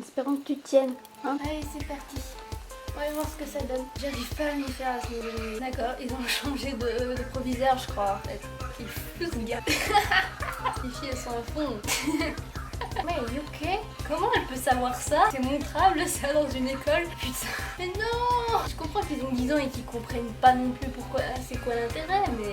Espérons que tu tiennes. Hein. Allez, c'est parti. On va voir ce que ça donne. J'arrive pas à m'y faire à ce niveau. D'accord, ils ont changé de proviseur, je crois, en fait. Ils foutent ce gars. Les filles, elles sont à fond. Mais ok. Comment elle peut savoir ça? C'est montrable ça dans une école? Putain. Mais non. Je comprends qu'ils ont 10 ans et qu'ils comprennent pas non plus pourquoi c'est quoi l'intérêt, mais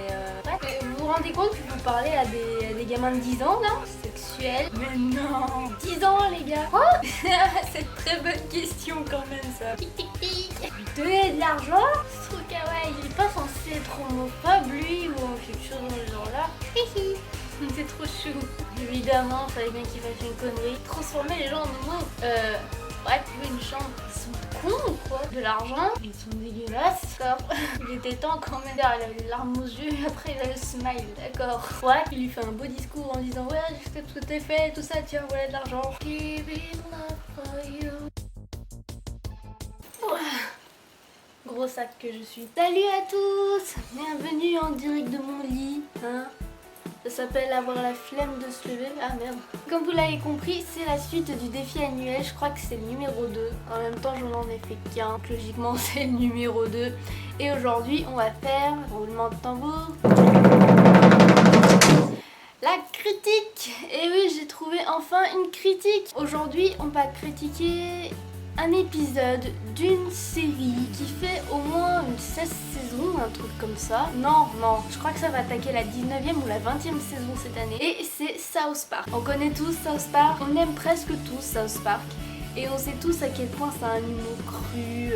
ouais. Vous vous rendez compte que vous parlez à des gamins de 10 ans là? Sexuel? Mais non. 10 ans les gars. Quoi? C'est une très bonne question quand même ça. Tic tic tic. Lui donner de l'argent? C'est trop kawaii. Il est pas censé être homophobe lui ou quelque chose dans le genre là. Hihi. C'est trop chou. Évidemment, fallait bien qu'il fasse une connerie. Transformer les gens en homo. Bref, trouver une chambre. Ils sont cons quoi. De l'argent. Ils sont dégueulasses. D'accord. Il était temps quand même. Il avait les larmes aux yeux. Après, il a le smile. D'accord. Ouais. Il lui fait un beau discours en disant ouais, j'ai fait tout est fait, tout ça. Tiens, voilà de l'argent. Give it love for you. Gros sac que je suis. Salut à tous. Bienvenue en direct de mon lit. Hein. Ça s'appelle avoir la flemme de se lever. Ah merde. Comme vous l'avez compris, c'est la suite du défi annuel. Je crois que c'est le numéro 2. En même temps, je n'en ai fait qu'un. Donc logiquement, c'est le numéro 2. Et aujourd'hui, on va faire, roulement de tambour, la critique. Et oui, j'ai trouvé enfin une critique. Aujourd'hui, on va critiquer un épisode d'une série qui fait au moins une 16 saisons, un truc comme ça. Non, je crois que ça va attaquer la 19e ou la 20e saison cette année. Et c'est South Park. On connaît tous South Park, on aime presque tous South Park. Et on sait tous à quel point ça a un humour cru,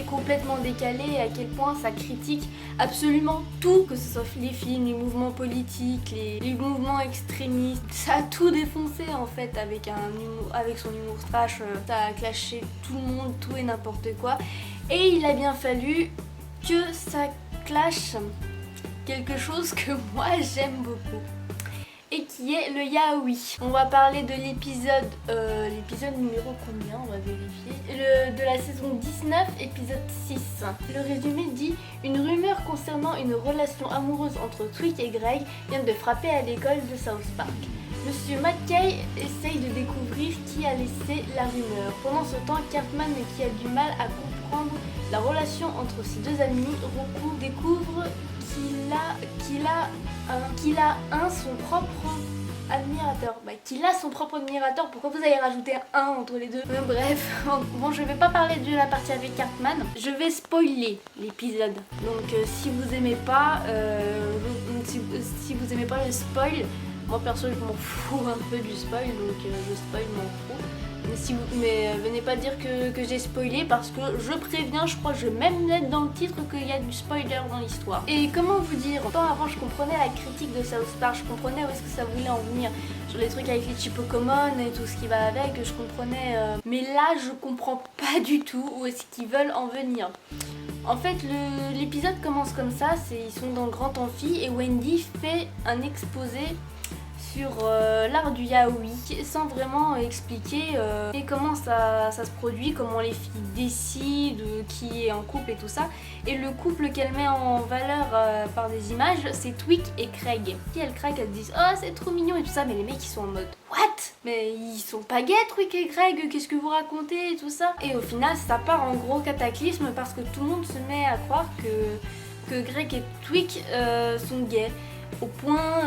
complètement décalé, et à quel point ça critique absolument tout, que ce soit les films, les mouvements politiques, les mouvements extrémistes. Ça a tout défoncé en fait avec son humour trash. Ça a clashé tout le monde, tout et n'importe quoi. Et il a bien fallu que ça clash quelque chose que moi j'aime beaucoup. Et qui est le yaoi. On va parler de l'épisode numéro combien, on va vérifier, de la saison 19, épisode 6. Le résumé dit: une rumeur concernant une relation amoureuse entre Twig et Greg vient de frapper à l'école de South Park. Monsieur McKay essaye de découvrir qui a laissé la rumeur. Pendant ce temps, Cartman, qui a du mal à comprendre la relation entre ses deux amis, Roku découvre qu'il a son propre admirateur. Qu'il a son propre admirateur, pourquoi vous avez rajouté un entre les deux? Bref, bon, je vais pas parler de la partie avec Cartman, je vais spoiler l'épisode. Donc si vous aimez pas si vous aimez pas le spoil, moi perso je m'en fous un peu du spoil, donc le spoil m'en fout. Mais venez pas dire que j'ai spoilé, parce que je préviens, je crois que je vais même mettre dans le titre qu'il y a du spoiler dans l'histoire. Et comment vous dire, tant avant je comprenais la critique de South Park, je comprenais où est-ce que ça voulait en venir, sur les trucs avec les Chipokomon et tout ce qui va avec, je comprenais, mais là je comprends pas du tout où est-ce qu'ils veulent en venir. En fait, l'épisode commence comme ça, ils sont dans le grand amphi et Wendy fait un exposé sur l'art du yaoi sans vraiment expliquer comment ça se produit, comment les filles décident, qui est en couple et tout ça. Et le couple qu'elle met en valeur par des images, c'est Twig et Craig. Puis elle craque, elle dit oh c'est trop mignon et tout ça, mais les mecs ils sont en mode what? Mais ils sont pas gays Twig et Craig, qu'est-ce que vous racontez et tout ça. Et au final ça part en gros cataclysme parce que tout le monde se met à croire que Greg et Twig sont gays. Au point,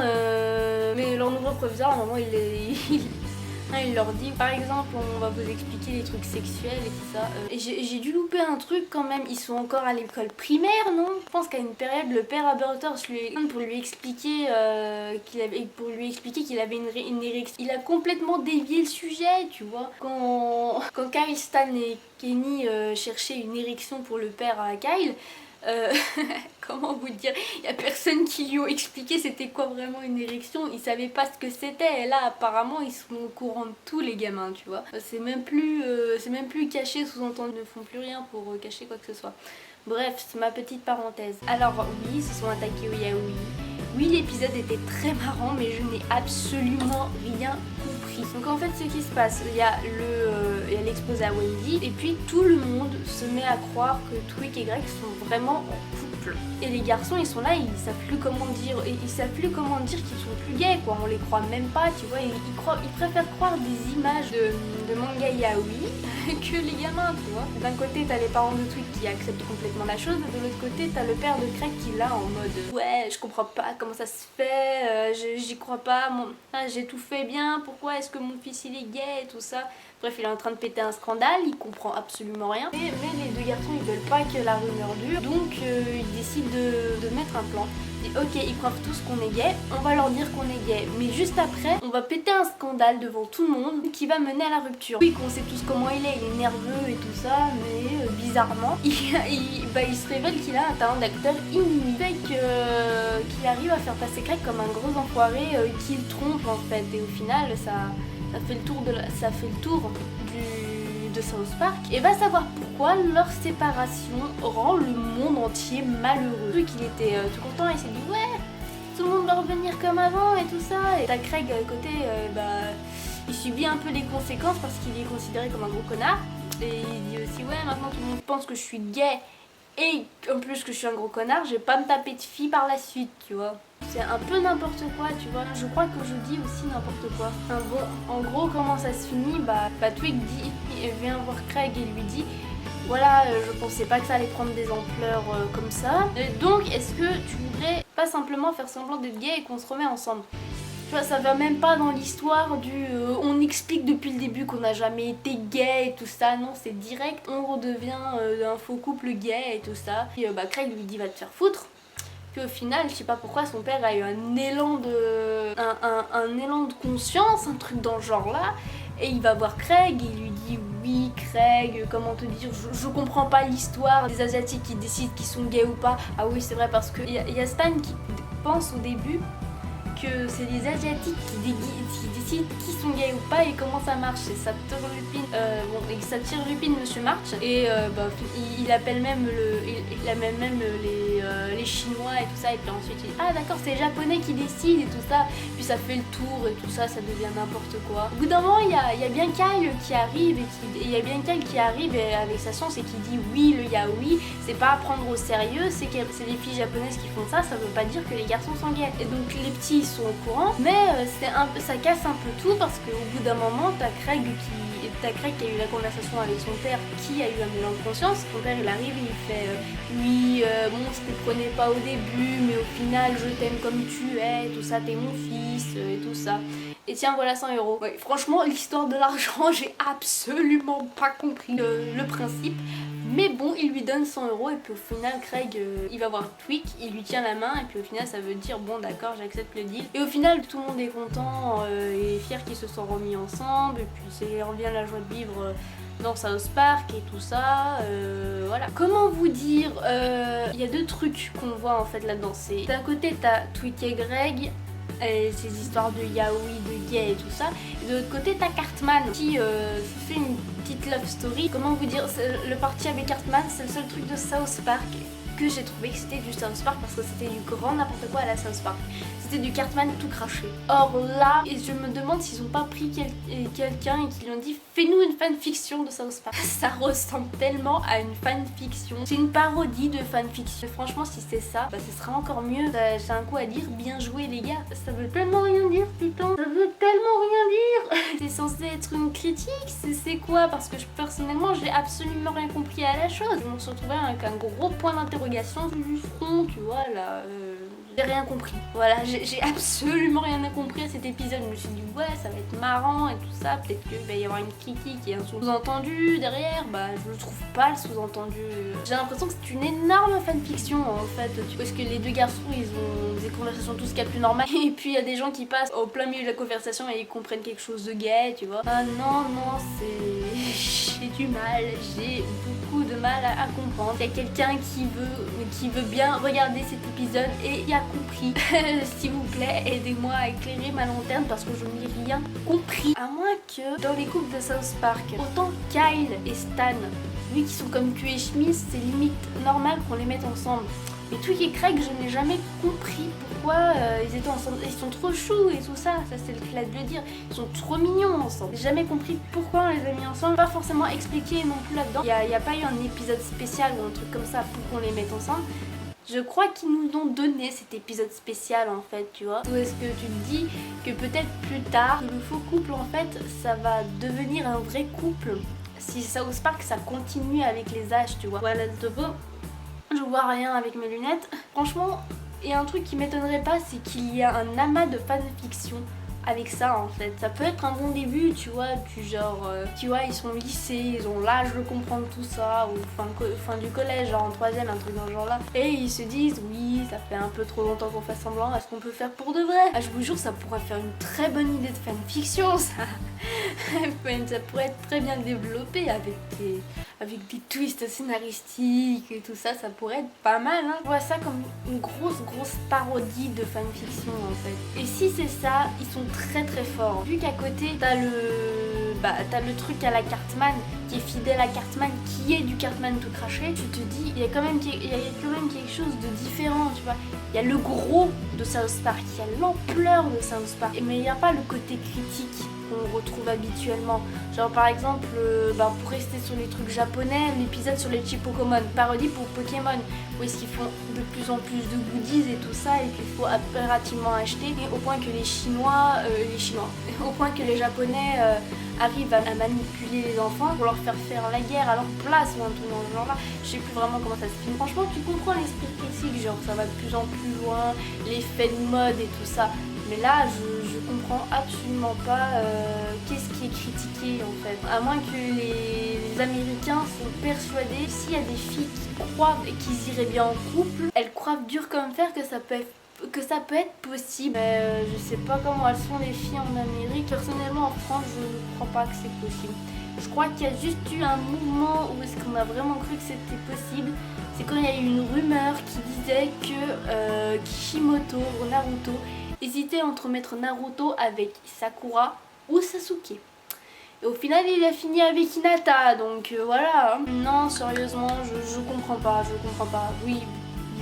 mais leur nouveau proviseur, à un moment, il leur dit, par exemple, on va vous expliquer les trucs sexuels et tout ça. Et j'ai dû louper un truc quand même. Ils sont encore à l'école primaire, non? Je pense qu'à une période, le père Aberters pour lui expliquer qu'il avait une érection. Il a complètement dévié le sujet, tu vois. Quand Kyle, Stan et Kenny cherchaient une érection pour le père à Kyle. Comment vous dire, il y a personne qui lui a expliqué c'était quoi vraiment une érection, ils savaient pas ce que c'était, et là apparemment ils sont au courant de tout les gamins, tu vois. C'est même plus caché, sous-entendu, ils ne font plus rien pour cacher quoi que ce soit. Bref, c'est ma petite parenthèse. Alors oui, ils se sont attaqués au yaoi. Oui, l'épisode était très marrant, mais je n'ai absolument rien compris. Donc en fait, ce qui se passe, il y a l'exposé à Wendy, et puis tout le monde se met à croire que Twig et Greg sont vraiment en couple. couple. Et les garçons ils sont là, ils savent plus comment dire qu'ils sont plus gays quoi, on les croit même pas, tu vois, ils préfèrent croire des images de manga yaoi que les gamins, tu vois. D'un côté t'as les parents de Tweek qui acceptent complètement la chose, et de l'autre côté t'as le père de Craig qui est là en mode ouais je comprends pas comment ça se fait, j'y crois pas, j'ai tout fait bien, pourquoi est-ce que mon fils il est gay et tout ça. Bref, il est en train de péter un scandale, il comprend absolument rien. Mais les deux garçons, ils veulent pas que la rumeur dure, donc ils décident de mettre un plan. Ils disent, ok, ils croient tous qu'on est gay, on va leur dire qu'on est gay. Mais juste après, on va péter un scandale devant tout le monde qui va mener à la rupture. Oui, qu'on sait tous comment il est nerveux et tout ça, mais bizarrement, il se révèle qu'il a un talent d'acteur inouï. Fait qu'il arrive à faire passer Craig comme un gros enfoiré qu'il trompe en fait. Et au final, ça fait le tour de South Park, et va savoir pourquoi leur séparation rend le monde entier malheureux. Vu qu'il était tout content, il s'est dit ouais, tout le monde va revenir comme avant et tout ça. Et t'as Craig à côté, il subit un peu les conséquences parce qu'il est considéré comme un gros connard. Et il dit aussi ouais, maintenant tout le monde pense que je suis gay et en plus que je suis un gros connard, je vais pas me taper de filles par la suite, tu vois. C'est un peu n'importe quoi, tu vois. Je crois que je dis aussi n'importe quoi. Enfin, bon, en gros, comment ça se finit, Tweek vient voir Craig et lui dit voilà, je pensais pas que ça allait prendre des ampleurs comme ça. Donc, est-ce que tu voudrais pas simplement faire semblant d'être gay et qu'on se remet ensemble? Tu vois, ça va même pas dans l'histoire du on explique depuis le début qu'on n'a jamais été gay et tout ça. Non, c'est direct, on redevient un faux couple gay et tout ça. Puis Craig lui dit va te faire foutre. Puis au final, je sais pas pourquoi, son père a eu un élan de conscience, un truc dans ce genre là. Et il va voir Craig et il lui dit oui Craig, comment te dire, je comprends pas l'histoire des Asiatiques qui décident qu'ils sont gays ou pas. Ah oui c'est vrai parce qu'il y a Stan qui pense au début que c'est les Asiatiques qui décident qui sont gays ou pas et comment ça marche. Et ça turlupine Monsieur March et il appelle même les Chinois et tout ça, et puis ensuite il dit ah d'accord c'est les Japonais qui décident et tout ça, puis ça fait le tour et tout ça, ça devient n'importe quoi. Au bout d'un moment il y a bien Kyle qui arrive avec sa science et qui dit oui le yaoi c'est pas à prendre au sérieux, c'est les filles japonaises qui font ça, ça veut pas dire que les garçons sont gays. Et donc les petits sont au courant, mais ça casse un peu tout parce qu'au bout d'un moment t'as Craig qui a eu la conversation avec son père qui a eu un élan de conscience. Son père il arrive et il fait oui bon je te prenais pas au début mais au final je t'aime comme tu es, tout ça t'es mon fils et tout ça. Et tiens voilà 100 €. Ouais, franchement l'histoire de l'argent j'ai absolument pas compris le principe. Mais bon, il lui donne 100 € et puis au final, Craig, il va voir Tweek, il lui tient la main et puis au final, ça veut dire bon d'accord, j'accepte le deal. Et au final, tout le monde est content et fier qu'ils se sont remis ensemble et puis c'est revient la joie de vivre dans South Park et tout ça. Voilà. Comment vous dire, il y a deux trucs qu'on voit en fait là-dedans. D'un côté, t'as Tweek et Greg. Et ces histoires de yaoi, de gay et tout ça. Et de l'autre côté, t'as Cartman qui fait une petite love story. Comment vous dire, le party avec Cartman, c'est le seul truc de South Park que j'ai trouvé que c'était du South Park parce que c'était du grand n'importe quoi à la South Park. C'était du Cartman tout craché. Or là, et je me demande s'ils ont pas pris quelqu'un et qu'ils lui ont dit fais-nous une fanfiction de South Park. Ça ressemble tellement à une fanfiction. C'est une parodie de fanfiction. Franchement, si c'est ça, ce sera encore mieux. C'est un coup à dire bien joué les gars. Ça veut tellement rien dire, putain. Ça veut tellement rien dire. C'est censé être une critique. C'est quoi? Parce que personnellement, j'ai absolument rien compris à la chose. Je me suis retrouvée avec un gros point d'interrogation du front, tu vois là. J'ai rien compris. Voilà, j'ai absolument rien compris à cet épisode. Je me suis dit ouais ça va être marrant et tout ça, peut-être qu'il va y avoir une critique et un sous-entendu derrière. Je ne trouve pas le sous-entendu. J'ai l'impression que c'est une énorme fanfiction en fait, parce que les deux garçons ils ont des conversations tout ce qu'il y a de plus normal et puis il y a des gens qui passent au plein milieu de la conversation et ils comprennent quelque chose de gay, tu vois. Ah non j'ai du mal, j'ai beaucoup de mal à comprendre. Il y a quelqu'un qui veut bien regarder cet épisode et y a compris. S'il vous plaît, aidez-moi à éclairer ma lanterne parce que je n'ai rien compris. À moins que dans les couples de South Park, autant Kyle et Stan, vu qu'ils sont comme cul et chemise, c'est limite normal qu'on les mette ensemble. Mais Tweek et Craig, je n'ai jamais compris pourquoi ils étaient ensemble. Ils sont trop choux et tout ça, c'est le cas de le dire. Ils sont trop mignons ensemble. J'ai jamais compris pourquoi on les a mis ensemble. Pas forcément expliqué non plus là-dedans. Il n'y a pas eu un épisode spécial ou un truc comme ça pour qu'on les mette ensemble. Je crois qu'ils nous ont donné cet épisode spécial en fait, tu vois. Ou est-ce que tu te dis que peut-être plus tard, le faux couple en fait, ça va devenir un vrai couple si South Park ça continue avec les âges, tu vois. Voilà, de beau. Je vois rien avec mes lunettes. Franchement, il y a un truc qui m'étonnerait pas, c'est qu'il y a un amas de fanfiction avec ça en fait. Ça peut être un bon début, tu vois, du genre, tu vois, ils sont au lycée, ils ont l'âge de comprendre tout ça, ou fin du collège, genre en troisième, un truc dans ce genre là. Et ils se disent, oui, ça fait un peu trop longtemps qu'on fait semblant, est-ce qu'on peut faire pour de vrai? Ah, je vous jure, ça pourrait faire une très bonne idée de fanfiction, ça. Ça pourrait être très bien développé avec des twists scénaristiques et tout ça, ça pourrait être pas mal, hein. Je vois ça comme une grosse parodie de fanfiction en fait. Et si c'est ça, ils sont très forts. Vu qu'à côté, t'as le truc à la Cartman, qui est fidèle à Cartman, qui est du Cartman tout craché, tu te dis, il y a quand même quelque chose de différent, tu vois. Il y a le gros de South Park, il y a l'ampleur de South Park, mais il n'y a pas le côté critique qu'on retrouve habituellement. Genre par exemple, pour rester sur les trucs japonais, l'épisode sur les Chipokomon, parodie pour Pokémon, où est-ce qu'ils font de plus en plus de goodies et tout ça, et qu'il faut impérativement acheter, et au point que au point que les Japonais arrivent à manipuler les enfants pour leur faire la guerre à leur place ou un truc dans ce genre là. Je sais plus vraiment comment ça se finit. Franchement, tu comprends l'esprit critique, genre ça va de plus en plus loin, l'effet de mode et tout ça. Mais là, je comprends absolument pas qu'est-ce qui est critiqué en fait. À moins que les Américains sont persuadés, s'il y a des filles qui croient qu'ils iraient bien en couple, elles croient dur comme fer que ça peut être possible. Je sais pas comment elles sont les filles en Amérique. Personnellement en France, je ne crois pas que c'est possible. Je crois qu'il y a juste eu un mouvement où est-ce qu'on a vraiment cru que c'était possible. C'est quand il y a eu une rumeur qui disait que Kishimoto ou Naruto hésitait entre mettre Naruto avec Sakura ou Sasuke. Et au final, il a fini avec Hinata, donc voilà. Non, sérieusement, je comprends pas. Oui,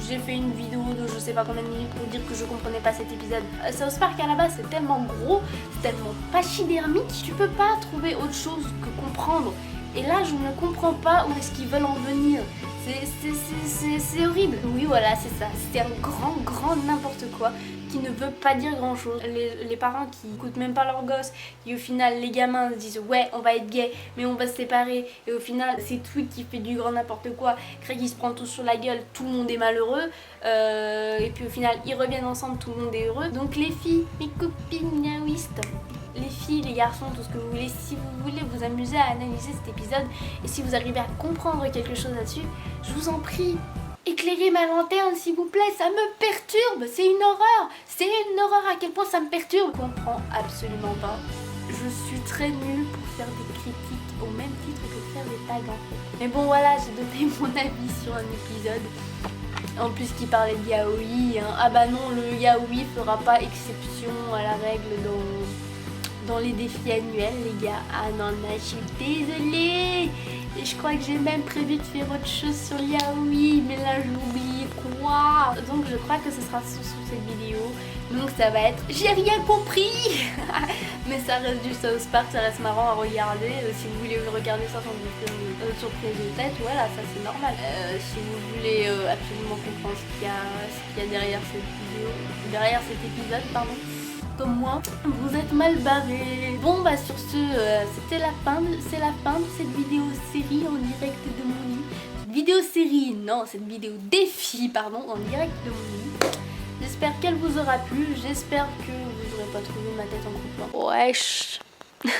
j'ai fait une vidéo de je sais pas combien de minutes pour dire que je comprenais pas cet épisode. South Park à la base, c'est tellement gros, c'est tellement pachydermique, tu peux pas trouver autre chose que comprendre. Et là, je ne comprends pas où est-ce qu'ils veulent en venir. C'est horrible. Oui, voilà, c'est ça. C'est un grand n'importe quoi qui ne veut pas dire grand chose. Les parents qui écoutent même pas leurs gosses, et au final, les gamins se disent ouais, on va être gay, mais on va se séparer. Et au final, c'est Tweet qui fait du grand n'importe quoi. Craig il se prend tout sur la gueule, tout le monde est malheureux. Et puis au final, ils reviennent ensemble, tout le monde est heureux. Donc les filles, mes copines niaouistes, les filles, les garçons, tout ce que vous voulez, si vous voulez vous amuser à analyser cet épisode et si vous arrivez à comprendre quelque chose là-dessus, je vous en prie, éclairez ma lanterne s'il vous plaît, ça me perturbe, c'est une horreur à quel point ça me perturbe. Je comprends absolument pas, je suis très nulle pour faire des critiques au même titre que faire des tags en fait. Mais bon voilà, j'ai donné mon avis sur un épisode. En plus qui parlait de yaoi, hein. Ah bah non, le yaoi fera pas exception à la règle dans les défis annuels les gars. Ah non, je suis désolée. Et je crois que j'ai même prévu de faire autre chose sur le yaoi, mais là j'ai oublié quoi. Donc je crois que ce sera sous cette vidéo. Donc ça va être j'ai rien compris. Mais ça reste du South Park, ça reste marrant à regarder. Si vous voulez regarder ça sans surprise de tête, voilà, ça c'est normal. Si vous voulez absolument comprendre ce qu'il y a derrière cette vidéo, derrière cet épisode, pardon, comme moi, vous êtes mal barrés. Bon bah sur ce, c'est la fin de cette vidéo série en direct de mon lit. Cette vidéo défi, pardon, en direct de mon lit. J'espère qu'elle vous aura plu, j'espère que vous n'aurez pas trouvé ma tête en complot. Wesh.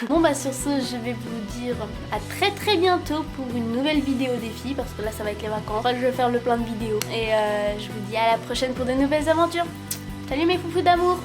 Bon bah sur ce, je vais vous dire à très bientôt pour une nouvelle vidéo défi, parce que là ça va être les vacances. Après, je vais faire le plein de vidéos. Et je vous dis à la prochaine pour de nouvelles aventures. Salut mes foufous d'amour.